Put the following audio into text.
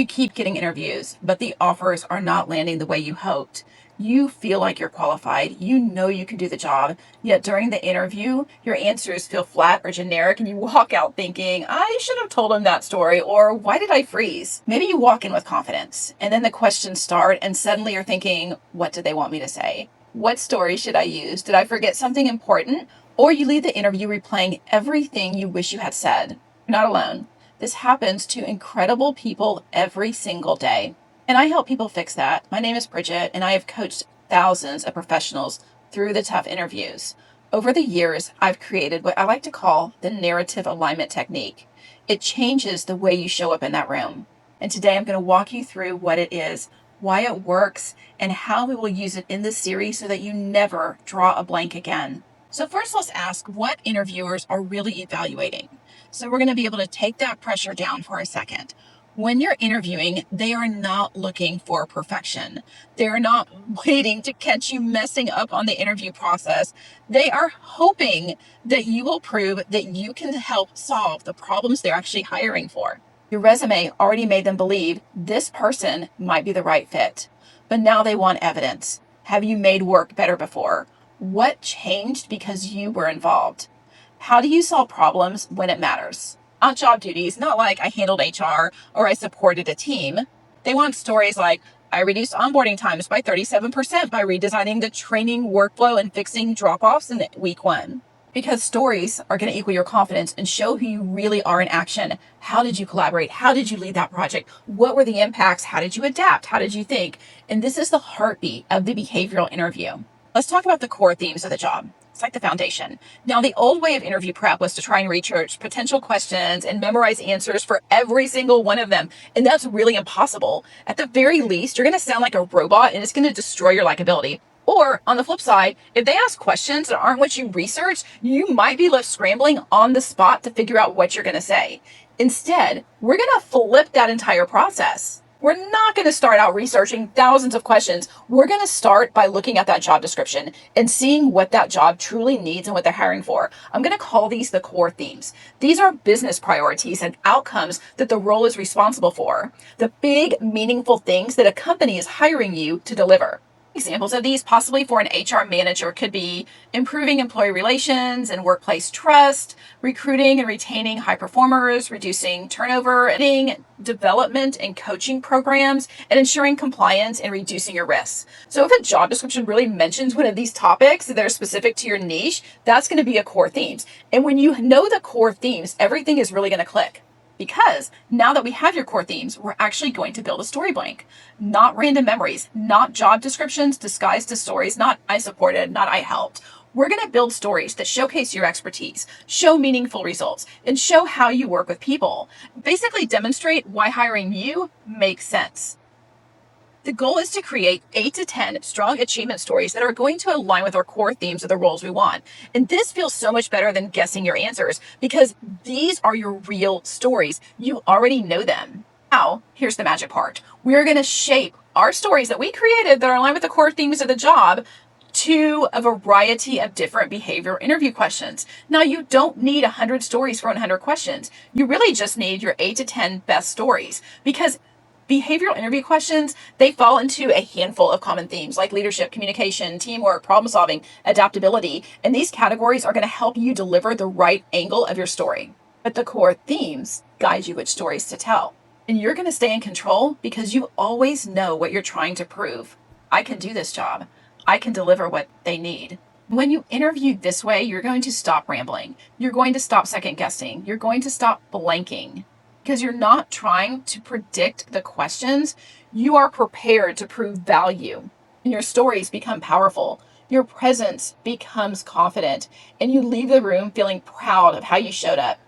keep getting interviews, but the offers are not landing the way you hoped. You feel like you're qualified. You know you can do the job. Yet during the interview, your answers feel flat or generic, and you walk out thinking, I should have told him that story, or why did I freeze? Maybe you walk in with confidence, and then the questions start, and suddenly you're thinking, what did they want me to say? What story should I use? Did I forget something important? Or you leave the interview replaying everything you wish you had said. You're not alone. This happens to incredible people every single day. And I help people fix that. My name is Bridget, and I have coached thousands of professionals through the tough interviews. Over the years, I've created what I like to call the narrative alignment technique. It changes the way you show up in that room. And today I'm going to walk you through what it is, why it works, and how we will use it in this series so that you never draw a blank again. So first, let's ask what interviewers are really evaluating. So we're going to be able to take that pressure down for a second. When you're interviewing, they are not looking for perfection. They're not waiting to catch you messing up on the interview process. They are hoping that you will prove that you can help solve the problems they're actually hiring for. Your resume already made them believe this person might be the right fit, but now they want evidence. Have you made work better before? What changed because you were involved? How do you solve problems when it matters? On job duties, not like I handled HR or I supported a team. They want stories like, I reduced onboarding times by 37% by redesigning the training workflow and fixing drop-offs in week 1. Because stories are going to equal your confidence and show who you really are in action. How did you collaborate? How did you lead that project? What were the impacts? How did you adapt? How did you think? And this is the heartbeat of the behavioral interview. Let's talk about the core themes of the job. It's like the foundation. Now, the old way of interview prep was to try and research potential questions and memorize answers for every single one of them. And that's really impossible. At the very least, you're going to sound like a robot and it's going to destroy your likability. Or on the flip side, if they ask questions that aren't what you researched, you might be left scrambling on the spot to figure out what you're going to say. Instead, we're going to flip that entire process. We're not going to start out researching thousands of questions. We're going to start by looking at that job description and seeing what that job truly needs and what they're hiring for. I'm going to call these the core themes. These are business priorities and outcomes that the role is responsible for. The big, meaningful things that a company is hiring you to deliver. Examples of these possibly for an HR manager could be improving employee relations and workplace trust, recruiting and retaining high performers, reducing turnover, adding development and coaching programs, and ensuring compliance and reducing your risks. So if a job description really mentions one of these topics that are specific to your niche, that's going to be a core themes. And when you know the core themes, everything is really going to click. Because now that we have your core themes, we're actually going to build a story blank. Not random memories, not job descriptions disguised as stories, not I supported, not I helped. We're going to build stories that showcase your expertise, show meaningful results, and show how you work with people. Basically demonstrate why hiring you makes sense. The goal is to create 8 to 10 strong achievement stories that are going to align with our core themes of the roles we want. And this feels so much better than guessing your answers because these are your real stories. You already know them. Now, here's the magic part. We're going to shape our stories that we created that are aligned with the core themes of the job to a variety of different behavioral interview questions. Now, you don't need 100 stories for 100 questions. You really just need your 8 to 10 best stories because behavioral interview questions, they fall into a handful of common themes like leadership, communication, teamwork, problem solving, adaptability. And these categories are going to help you deliver the right angle of your story. But the core themes guide you which stories to tell. And you're going to stay in control because you always know what you're trying to prove. I can do this job. I can deliver what they need. When you interview this way, you're going to stop rambling. You're going to stop second guessing. You're going to stop blanking. Because you're not trying to predict the questions, you are prepared to prove value. And your stories become powerful. Your presence becomes confident, and you leave the room feeling proud of how you showed up.